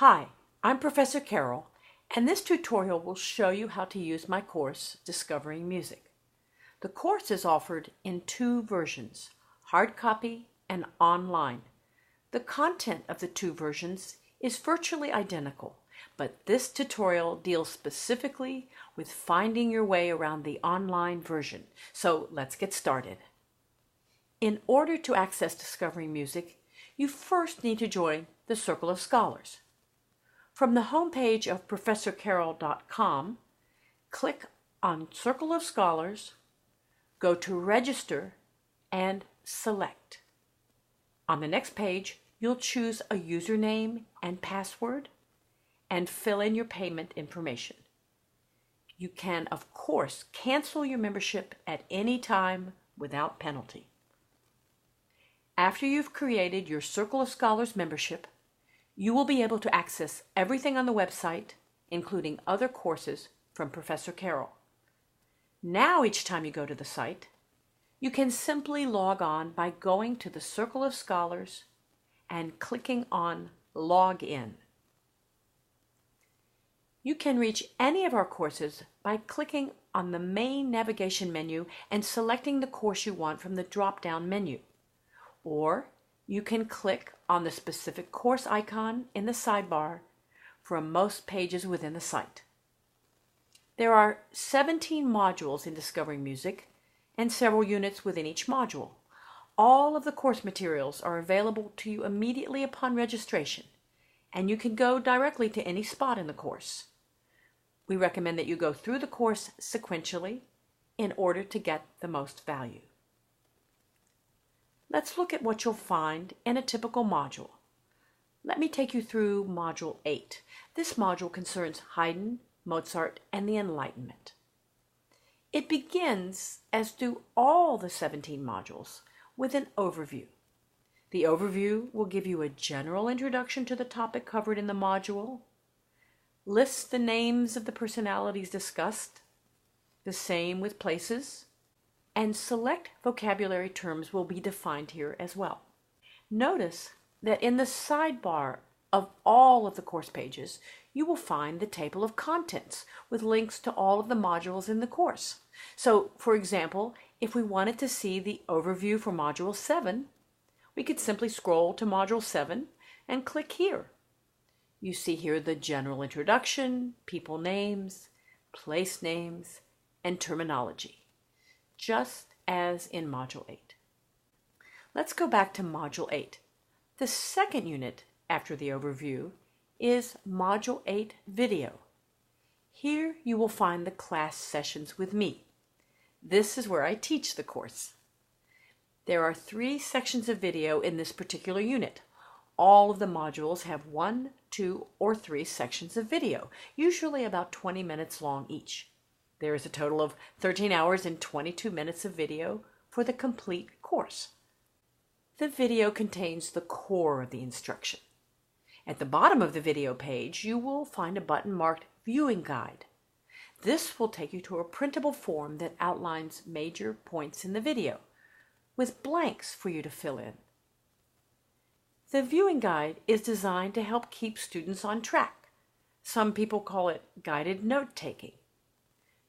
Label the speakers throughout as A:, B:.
A: Hi, I'm Professor Carol, and this tutorial will show you how to use my course, Discovering Music. The course is offered in two versions, hard copy and online. The content of the two versions is virtually identical, but this tutorial deals specifically with finding your way around the online version. So let's get started. In order to access Discovering Music, you first need to join the Circle of Scholars. From the homepage of ProfessorCarol.com, click on Circle of Scholars, go to Register, and select. On the next page, you'll choose a username and password and fill in your payment information. You can, of course, cancel your membership at any time without penalty. After you've created your Circle of Scholars membership, you will be able to access everything on the website, including other courses from Professor Carol. Now, each time you go to the site, you can simply log on by going to the Circle of Scholars and clicking on Log In. You can reach any of our courses by clicking on the main navigation menu and selecting the course you want from the drop-down menu. Or you can click on the specific course icon in the sidebar from most pages within the site. There are 17 modules in Discovering Music and several units within each module. All of the course materials are available to you immediately upon registration, and you can go directly to any spot in the course. We recommend that you go through the course sequentially in order to get the most value. Let's look at what you'll find in a typical module. Let me take you through Module 8. This module concerns Haydn, Mozart, and the Enlightenment. It begins, as do all the 17 modules, with an overview. The overview will give you a general introduction to the topic covered in the module, lists the names of the personalities discussed, the same with places, and select vocabulary terms will be defined here as well. Notice that in the sidebar of all of the course pages, you will find the table of contents with links to all of the modules in the course. So, for example, if we wanted to see the overview for Module 7, we could simply scroll to Module 7 and click here. You see here the general introduction, people names, place names, and terminology, just as in Module 8. Let's go back to Module 8. The second unit after the overview is Module 8 Video. Here you will find the class sessions with me. This is where I teach the course. There are 3 sections of video in this particular unit. All of the modules have 1, 2, or 3 sections of video, usually about 20 minutes long each. There is a total of 13 hours and 22 minutes of video for the complete course. The video contains the core of the instruction. At the bottom of the video page, you will find a button marked Viewing Guide. This will take you to a printable form that outlines major points in the video, with blanks for you to fill in. The Viewing Guide is designed to help keep students on track. Some people call it guided note-taking.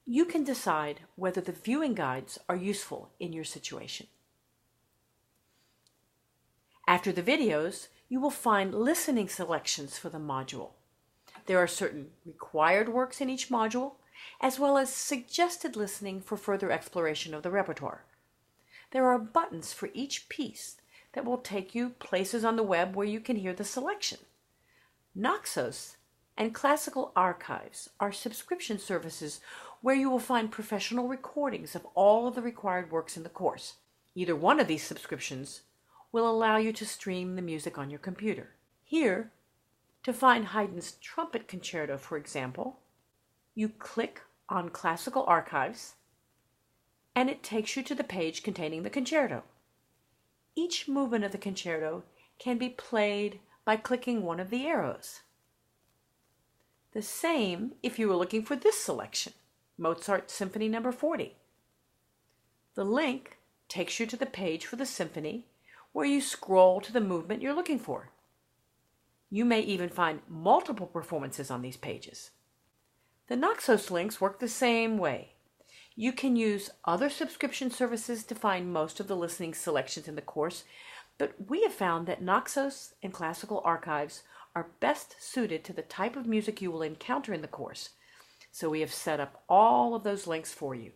A: You can decide whether the viewing guides are useful in your situation. After the videos, you will find listening selections for the module. There are certain required works in each module, as well as suggested listening for further exploration of the repertoire. There are buttons for each piece that will take you places on the web where you can hear the selection. Naxos and Classical Archives are subscription services where you will find professional recordings of all of the required works in the course. Either one of these subscriptions will allow you to stream the music on your computer. Here, to find Haydn's Trumpet Concerto, for example, you click on Classical Archives, and it takes you to the page containing the concerto. Each movement of the concerto can be played by clicking one of the arrows. The same if you were looking for this selection, Mozart Symphony No. 40. The link takes you to the page for the symphony where you scroll to the movement you're looking for. You may even find multiple performances on these pages. The Naxos links work the same way. You can use other subscription services to find most of the listening selections in the course, but we have found that Naxos and Classical Archives are best suited to the type of music you will encounter in the course, so we have set up all of those links for you.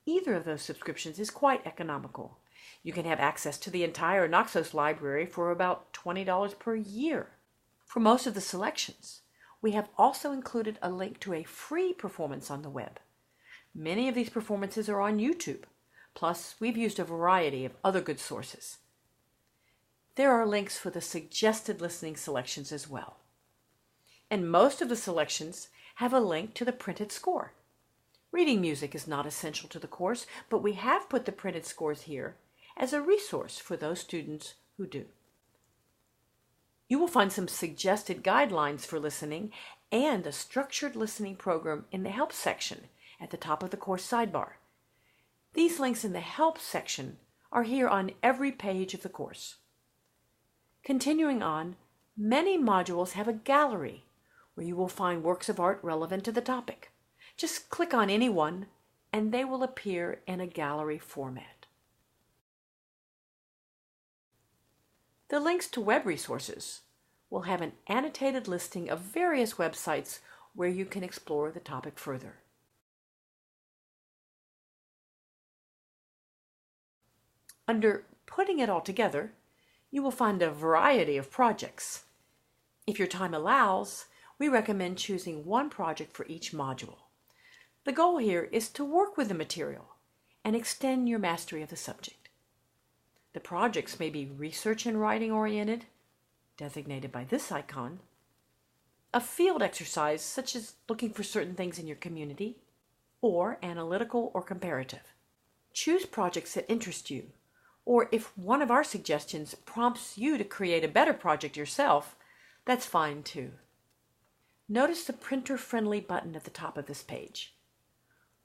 A: Either of those subscriptions is quite economical. You can have access to the entire Naxos library for about $20 per year. For most of the selections, we have also included a link to a free performance on the web. Many of these performances are on YouTube, plus we've used a variety of other good sources. There are links for the suggested listening selections as well. And most of the selections have a link to the printed score. Reading music is not essential to the course, but we have put the printed scores here as a resource for those students who do. You will find some suggested guidelines for listening and a structured listening program in the Help section at the top of the course sidebar. These links in the Help section are here on every page of the course. Continuing on, many modules have a gallery where you will find works of art relevant to the topic. Just click on any one and they will appear in a gallery format. The links to web resources will have an annotated listing of various websites where you can explore the topic further. Under Putting It All Together, you will find a variety of projects. If your time allows, we recommend choosing one project for each module. The goal here is to work with the material and extend your mastery of the subject. The projects may be research and writing oriented, designated by this icon, a field exercise such as looking for certain things in your community, or analytical or comparative. Choose projects that interest you, or if one of our suggestions prompts you to create a better project yourself, that's fine too. Notice the printer-friendly button at the top of this page.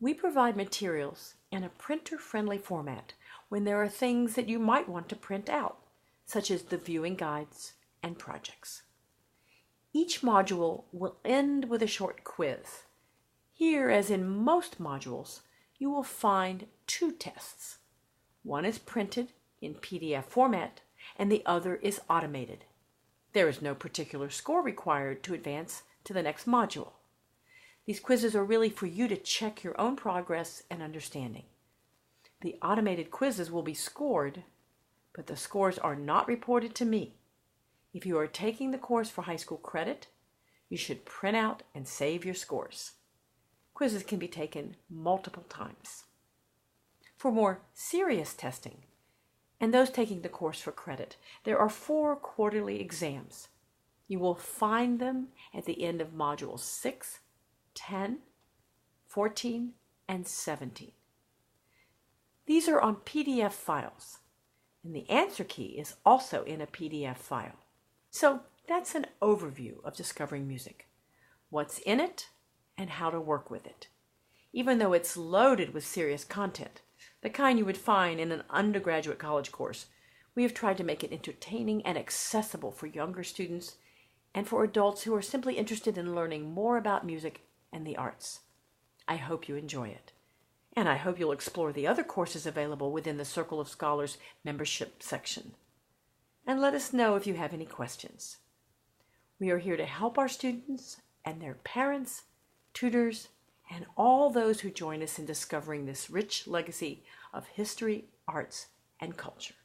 A: We provide materials in a printer-friendly format when there are things that you might want to print out, such as the viewing guides and projects. Each module will end with a short quiz. Here, as in most modules, you will find two tests. One is printed in PDF format and the other is automated. There is no particular score required to advance to the next module. These quizzes are really for you to check your own progress and understanding. The automated quizzes will be scored, but the scores are not reported to me. If you are taking the course for high school credit, you should print out and save your scores. Quizzes can be taken multiple times. For more serious testing, and those taking the course for credit, there are 4 quarterly exams. You will find them at the end of modules 6, 10, 14, and 17. These are on PDF files, and the answer key is also in a PDF file. So that's an overview of discovering music, what's in it, and how to work with it. Even though it's loaded with serious content, the kind you would find in an undergraduate college course, we have tried to make it entertaining and accessible for younger students and for adults who are simply interested in learning more about music and the arts. I hope you enjoy it. And I hope you'll explore the other courses available within the Circle of Scholars membership section. And let us know if you have any questions. We are here to help our students and their parents, tutors, and all those who join us in discovering this rich legacy of history, arts, and culture.